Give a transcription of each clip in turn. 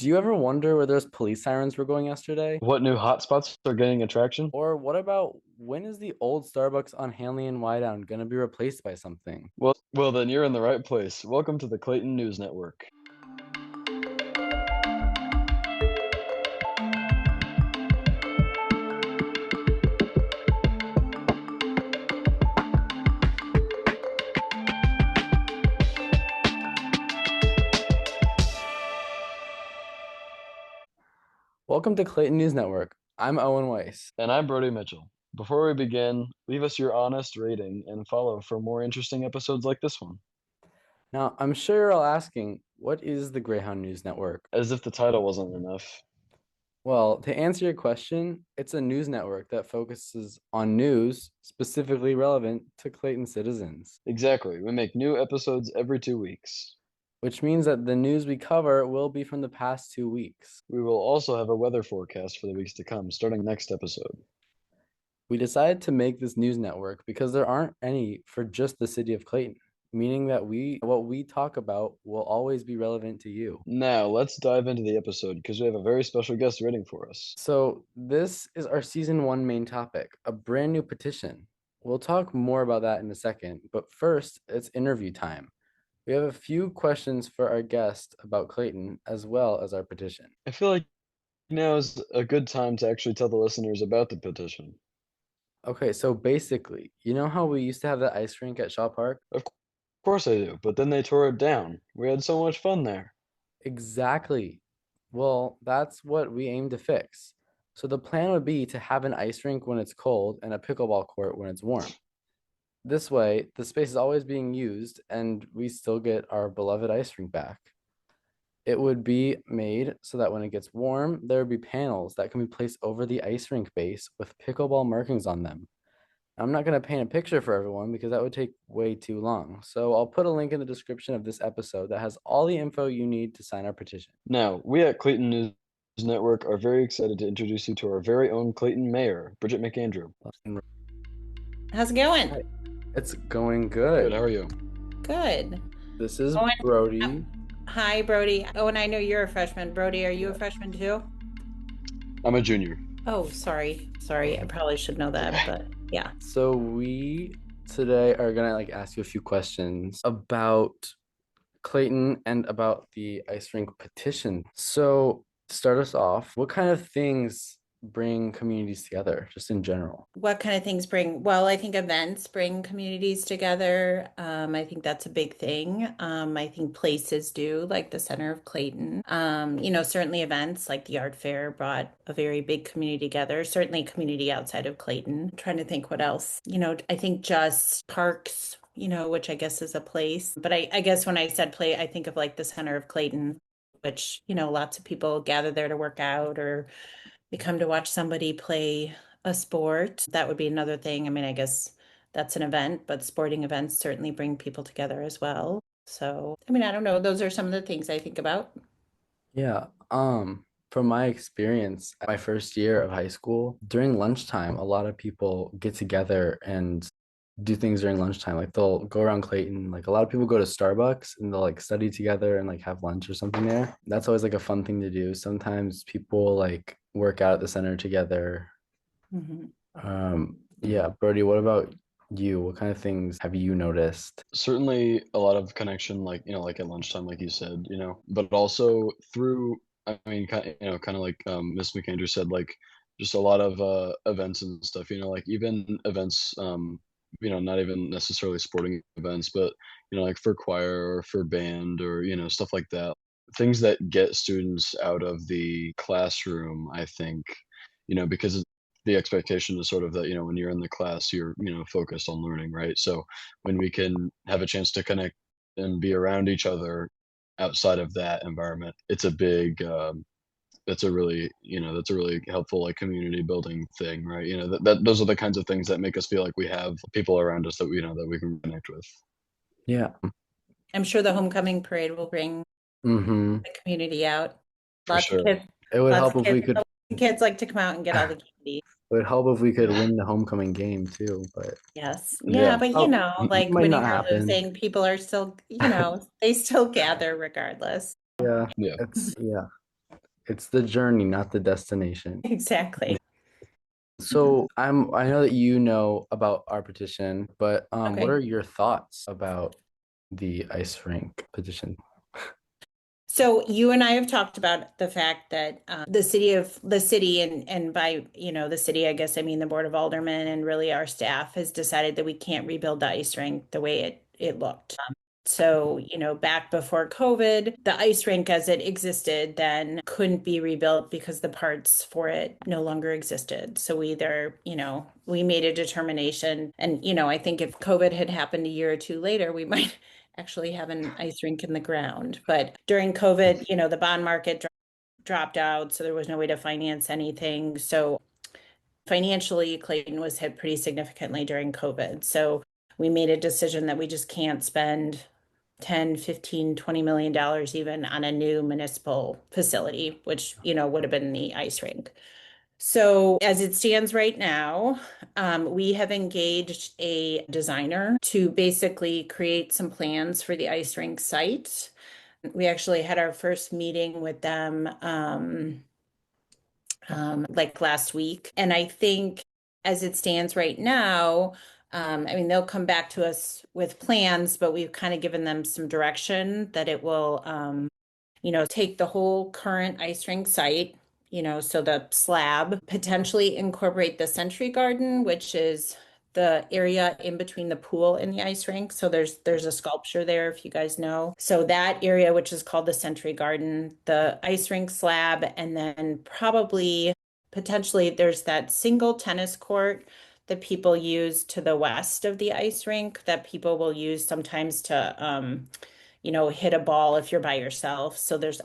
Do you ever wonder where those police sirens were going yesterday? What new hotspots are gaining attraction? Or what about when is the old Starbucks on Hanley and Wydown gonna be replaced by something? Well, then you're in the right place. Welcome to the Clayton News Network. Welcome to Clayton News Network. I'm Owen Weiss. And I'm Brody Mitchell. Before we begin, leave us your honest rating and follow for more interesting episodes like this one. Now, I'm sure you're all asking, what is the Greyhound News Network? As if the title wasn't enough. Well, to answer your question, it's a news network that focuses on news specifically relevant to Clayton citizens, Exactly. We make new episodes every 2 weeks. which means that the news we cover will be from the past 2 weeks. We will also have a weather forecast for the weeks to come, starting next episode. We decided to make this news network because there aren't any for just the city of Clayton, meaning that what we talk about will always be relevant to you. Now, let's dive into the episode because we have a very special guest waiting for us. So, this is our season 1 main topic, a brand new petition. We'll talk more about that in a second, but first, it's interview time. We have a few questions for our guest about Clayton as well as our petition. I feel like now is a good time to actually tell the listeners about the petition. Okay, so basically, you know how we used to have that ice rink at Shaw Park? Of course I do, but then they tore it down. We had so much fun there. Exactly. Well, that's what we aim to fix. So the plan would be to have an ice rink when it's cold and a pickleball court when it's warm. This way, the space is always being used and we still get our beloved ice rink back. It would be made so that when it gets warm, there would be panels that can be placed over the ice rink base with pickleball markings on them. I'm not going to paint a picture for everyone because that would take way too long. So I'll put a link in the description of this episode that has all the info you need to sign our petition. Now, we at Clayton News Network are very excited to introduce you to our very own Clayton Mayor, Bridget McAndrew. How's it going? Hi. It's going Good, good. how are you? Good. This is Owen, Brody. hi, Brody. Oh, and I know you're a freshman. Brody, are you a freshman too? I'm a junior. Oh, sorry. Sorry. I probably should know that, but yeah. So we today are gonna ask you a few questions about Clayton and about the ice rink petition. So to start us off, what kind of things bring communities together, just in general? What kind of things bring, well, I think events bring communities together. I think that's a big thing. I think places do, like the center of Clayton. Certainly events like the art fair brought a very big community together, certainly community outside of Clayton. I'm trying to think what else. I think just parks, which I guess is a place. But I guess when I said play, I think of like the center of Clayton, which, lots of people gather there to work out or they come to watch somebody play a sport. That would be another thing. I mean, I guess that's an event, but sporting events certainly bring people together as well. So, I mean, I don't know. Those are some of the things I think about. Yeah. From my experience, my first year of high school, during lunchtime, a lot of people get together and do things during lunchtime. Like they'll go around Clayton. Like a lot of people go to Starbucks and they'll study together and have lunch or something there. That's always a fun thing to do. Sometimes people work out at the center together. Mhm. Yeah, Brody, what about you? What kind of things have you noticed? Certainly a lot of connection, at lunchtime, like you said, but also through, I mean, kind of like Miss McAndrew said, just a lot of events and stuff, even events, not even necessarily sporting events, but, for choir or for band or, stuff like that. Things that get students out of the classroom, I think, because the expectation is sort of that, when you're in the class, you're, focused on learning, right? So when we can have a chance to connect and be around each other outside of that environment, it's a big, that's a really helpful community building thing, right? That those are the kinds of things that make us feel like we have people around us that that we can connect with. Yeah. I'm sure the homecoming parade will bring Mm-hmm. the community out. For Lots of sure. kids, It would lots help of if kids, we could kids like to come out and get all the candy. it would help if we could win the homecoming game too, but Yes. Yeah, Yeah. but oh, like might not winning or happen. losing, people are still, they still gather regardless. Yeah, Yeah. it's yeah. It's the journey, not the destination. Exactly. So I know that you know about our petition, but what Okay. are your thoughts about the ice rink petition? So you and I have talked about the fact that the city and by, the city, I guess I mean the Board of Aldermen and really our staff has decided that we can't rebuild the ice rink the way it looked. So, back before COVID, the ice rink as it existed then couldn't be rebuilt because the parts for it no longer existed. So we either, we made a determination and, I think if COVID had happened a year or two later, we might actually have an ice rink in the ground. But during COVID, the bond market dropped out, so there was no way to finance anything. So financially, Clayton was hit pretty significantly during COVID. So we made a decision that we just can't spend 10, 15, $20 million even on a new municipal facility, which, would have been the ice rink. So as it stands right now, we have engaged a designer to basically create some plans for the ice rink site. We actually had our first meeting with them like last week. And I think as it stands right now, I mean, they'll come back to us with plans, but we've kind of given them some direction that it will, take the whole current ice rink site, so the slab, potentially incorporate the Century Garden, which is the area in between the pool and the ice rink. So there's a sculpture there, if you guys know. So that area, which is called the Century Garden, the ice rink slab, and then probably potentially there's that single tennis court that people use to the west of the ice rink that people will use sometimes to hit a ball if you're by yourself. So there's,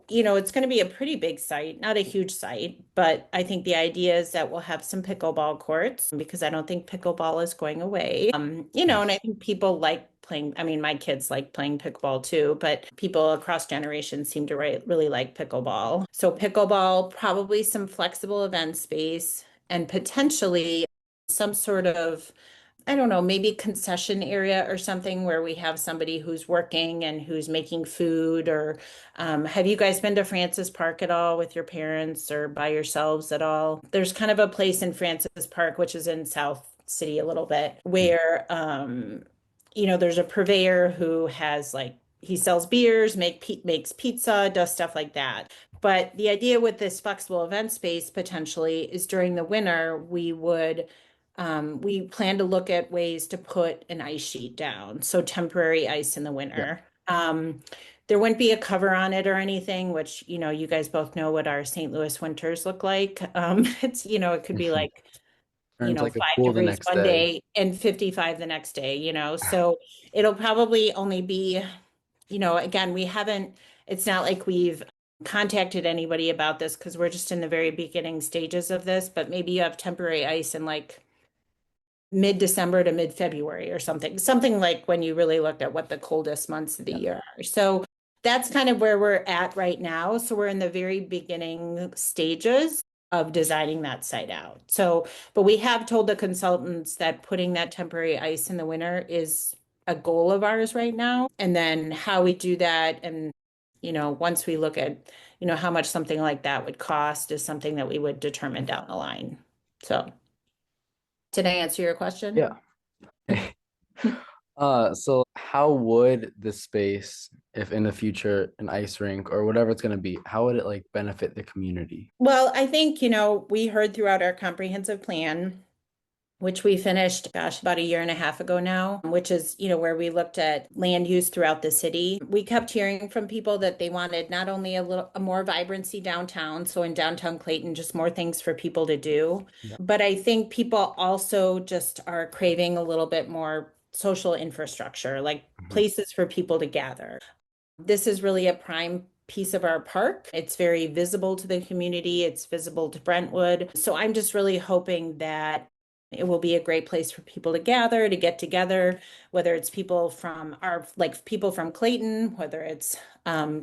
it's going to be a pretty big site, not a huge site, but I think the idea is that we'll have some pickleball courts because I don't think pickleball is going away. And I think people like playing, I mean, my kids like playing pickleball too, but people across generations seem to really like pickleball. So pickleball, probably some flexible event space and potentially some sort of I don't know, maybe concession area or something where we have somebody who's working and who's making food or have you guys been to Francis Park at all with your parents or by yourselves at all? There's kind of a place in Francis Park, which is in South City a little bit, where there's a purveyor who has like he sells beers, makes pizza, does stuff like that. But the idea with this flexible event space potentially is during the winter, we plan to look at ways to put an ice sheet down, so temporary ice in the Yeah. winter. There wouldn't be a cover on it or anything, which, you guys both know what our St. Louis winters look like. It could be like, Turns like a five pool the degrees next one day. day and 55 the next day, so it'll probably only be, again, it's not like we've contacted anybody about this because we're just in the very beginning stages of this, but maybe you have temporary ice in like mid-December to mid-February or something like when you really looked at what the coldest months of the Yeah. year are. So that's kind of where we're at right now. So we're in the very beginning stages of designing that site out. So, but we have told the consultants that putting that temporary ice in the winter is a goal of ours right now. And then how we do that and once we look at, how much something like that would cost is something that we would determine down the line. So did I answer your question? Yeah. So how would the space, if in the future an ice rink or whatever it's gonna be, how would it like benefit the community? Well, I think, we heard throughout our comprehensive plan, which we finished, gosh, about a year and a half ago now, which is, where we looked at land use throughout the city. We kept hearing from people that they wanted not only a more vibrancy downtown, so in downtown Clayton, just more things for people to do, Yeah. but I think people also just are craving a little bit more social infrastructure, like Mhm. places for people to gather. This is really a prime piece of our park. It's very visible to the community. It's visible to Brentwood. So I'm just really hoping that it will be a great place for people to gather, to get together, whether it's people from Clayton, whether it's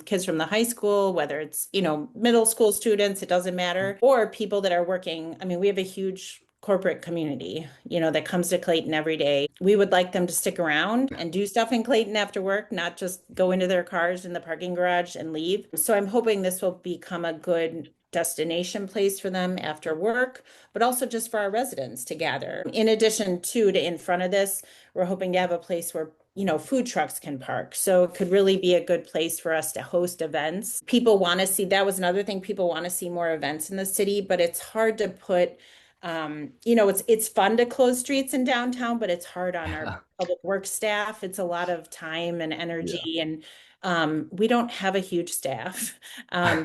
kids from the high school, whether it's, middle school students, it doesn't matter, or people that are working. I mean, we have a huge corporate community, that comes to Clayton every day. We would like them to stick around and do stuff in Clayton after work, not just go into their cars in the parking garage and leave. So I'm hoping this will become a good destination place for them after work, but also just for our residents to gather. In addition to in front of this, we're hoping to have a place where food trucks can park. So it could really be a good place for us to host events. People want to see, that was another thing, people want to see more events in the city, but it's hard to put, it's fun to close streets in downtown, but it's hard on our public works staff. It's a lot of time and Yeah. energy, and we don't have a huge staff,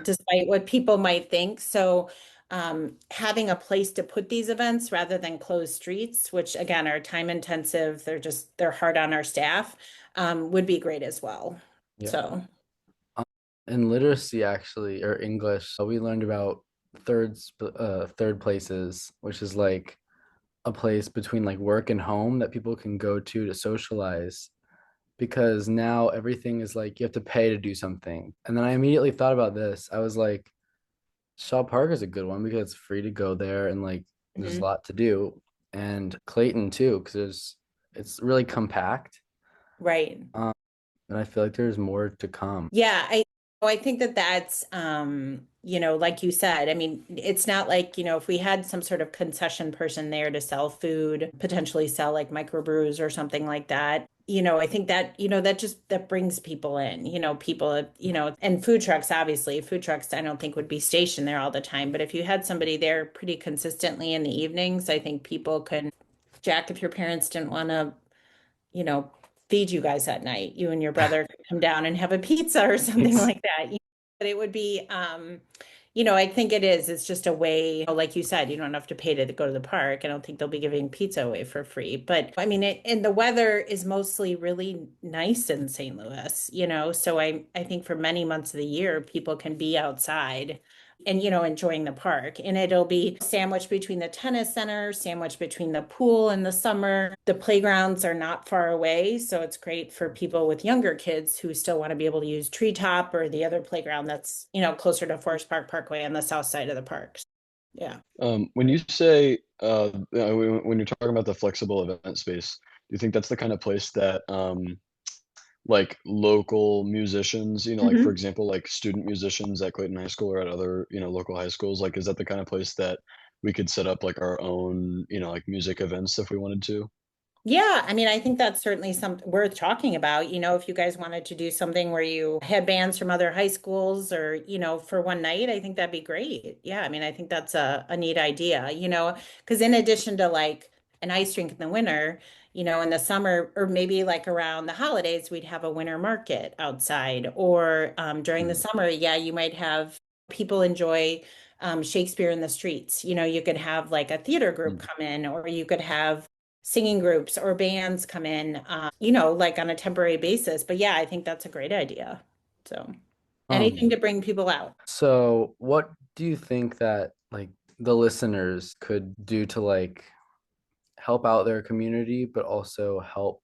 despite what people might think. So having a place to put these events rather than closed streets, which again are time intensive, they're hard on our staff, would be great as well. Yeah. So In literacy, actually, or English, we learned about third places, which is like a place between like work and home that people can go to socialize. Because now everything is like you have to pay to do something. And then I immediately thought about this. I was like, Shaw Park is a good one because it's free to go there and like there's a mhm. lot to do. And Clayton too, because it's really compact. Right. Um, and I feel like there's more to come. Yeah, I think that that's like you said, I mean, it's not like, if we had some sort of concession person there to sell food, potentially sell like microbrews or something like that. I think that, that brings people in, people, and food trucks, obviously, food trucks, I don't think would be stationed there all the time. But if you had somebody there pretty consistently in the evenings, I think people can, Jack, if your parents didn't want to you know, feed you guys at night. You and your brother could come down and have a pizza or something It's like that. But it would be, I think it is. It's just a way, like you said, you don't have to pay to go to the park. I don't think they'll be giving pizza away for free. But I mean, and the weather is mostly really nice in St. Louis, so I think for many months of the year, people can be outside and enjoying the park, and it'll be sandwiched between the tennis center, sandwiched between the pool in the summer. The playgrounds are not far away, so it's great for people with younger kids who still want to be able to use Treetop or the other playground that's closer to Forest Park Parkway on the south side of the parks. Yeah. When you say when you're talking about the flexible event space, do you think that's the kind of place that like local musicians, like for Mhm. example, like student musicians at Clayton High School or at other, local high schools, like is that the kind of place that we could set up like our own, like music events if we wanted to? Yeah, I mean, I think that's certainly something worth talking about. If you guys wanted to do something where you had bands from other high schools or, for one night, I think that'd be great. Yeah, I mean, I think that's a neat idea, because in addition to like an ice rink in the winter, in the summer or maybe like around the holidays, we'd have a winter market outside. Or during the mm, summer, yeah, you might have people enjoy Shakespeare in the streets. You could have like a theater group mm. come in, or you could have singing groups or bands come in, like on a temporary basis. But yeah, I think that's a great idea. So anything Um, to bring people out. so what do you think that like the listeners could do to like help out their community, but also help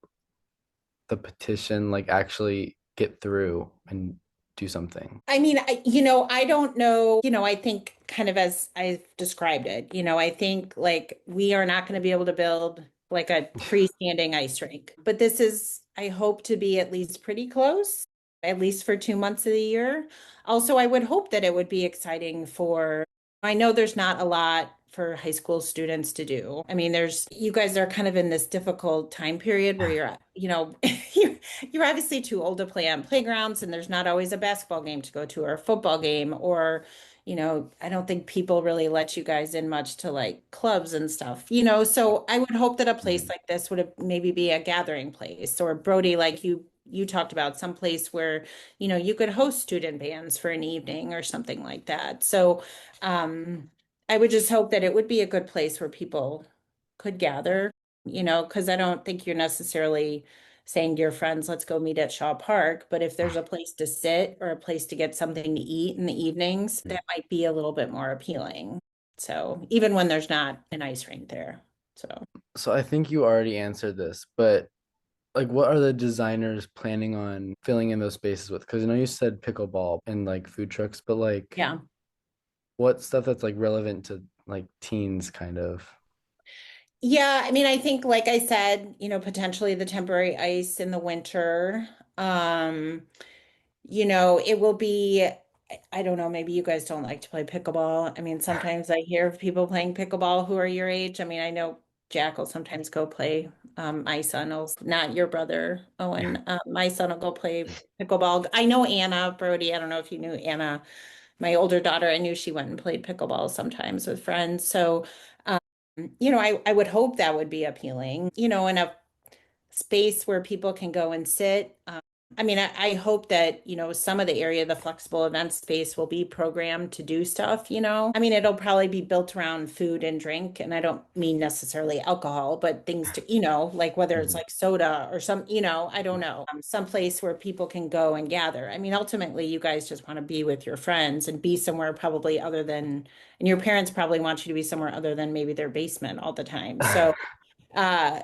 the petition like actually get through and do something? I mean, I don't know, I think kind of as I've described it, I think like we are not going to be able to build like a freestanding ice rink, but this is, I hope to be at least pretty close, at least for 2 months of the year. Also, I would hope that it would be exciting I know there's not a lot for high school students to do. I mean, you guys are kind of in this difficult time period where you're, you're obviously too old to play on playgrounds, and there's not always a basketball game to go to or a football game, or I don't think people really let you guys in much to like clubs and stuff, so I would hope that a place Mhm. like this would maybe be a gathering place, or Brody, like you talked about, some place where you could host student bands for an evening or something like that. So I would just hope that it would be a good place where people could gather, because I don't think you're necessarily saying to your friends, let's go meet at Shaw Park. But if there's a place to sit or a place to get something to eat in the evenings, that might be a little bit more appealing. So even when there's not an ice rink there. So So I think you already answered this, but like what are the designers planning on filling in those spaces with? Because I know you said pickleball and like food trucks, but like yeah. what stuff that's like relevant to like teens kind of? Yeah, I mean, I think, like I said, potentially the temporary ice in the winter. Um, it will be, I don't know, maybe you guys don't like to play pickleball. I mean, sometimes I hear of people playing pickleball who are your age. I mean, I know Jack will sometimes go play. My son will, not your brother, Owen. My son will go play pickleball. I know Anna Brody. I don't know if you knew Anna, my older daughter. I knew she went and played pickleball sometimes with friends. So, um, I would hope that would be appealing, in a space where people can go and sit. I mean, I hope that, some of the area, the flexible event space will be programmed to do stuff. I mean, it'll probably be built around food and drink, and I don't mean necessarily alcohol, but things to, like whether it's Mhm. like soda or I don't know, some place where people can go and gather. I mean, ultimately, you guys just want to be with your friends and be somewhere probably other than, and your parents probably want you to be somewhere other than maybe their basement all the time. Uh,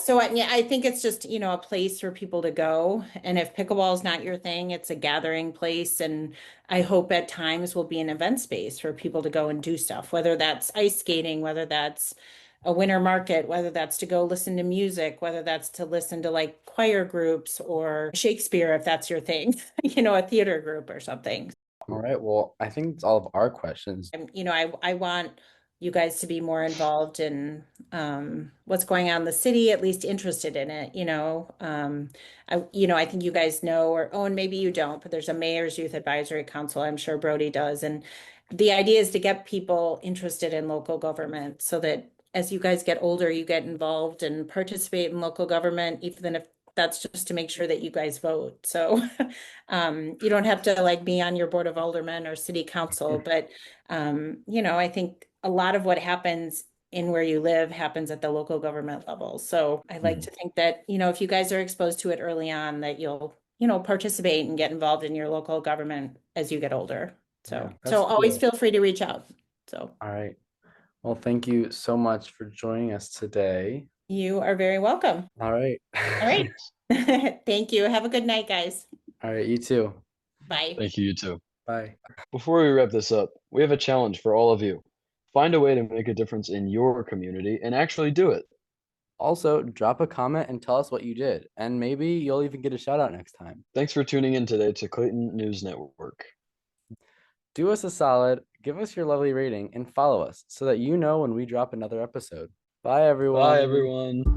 yeah, I think it's just, a place for people to go. And if pickleball is not your thing, it's a gathering place. And I hope at times will be an event space for people to go and do stuff, whether that's ice skating, whether that's a winter market, whether that's to go listen to music, whether that's to listen to like choir groups or Shakespeare, if that's your thing, a theater group or something. All right. Well, I think it's all of our questions. I want you guys to be more involved in what's going on in the city, at least interested in it. I think you guys know, or oh, and maybe you don't, but there's a Mayor's Youth Advisory Council. I'm sure Brody does, and the idea is to get people interested in local government so that as you guys get older, you get involved and participate in local government, even if that's just to make sure that you guys vote. So you don't have to like be on your board of aldermen or city council, but I think a lot of what happens in where you live happens at the local government level. So I like Mhm. to think that, if you guys are exposed to it early on, that you'll, participate and get involved in your local government as you get older. Yeah, So that's always cool. feel free to reach out. So All right. Well, thank you so much for joining us today. you are very welcome. All right. All right. Thank you. Have a good night, guys. All right, you too. Bye. Thank you, you too. Bye. Before we wrap this up, we have a challenge for all of you. Find a way to make a difference in your community and actually do it. Also, drop a comment and tell us what you did, and maybe you'll even get a shout out next time. Thanks for tuning in today to Clayton News Network. Do us a solid, give us your lovely rating, and follow us so that you know when we drop another episode. Bye, Bye, everyone. everyone.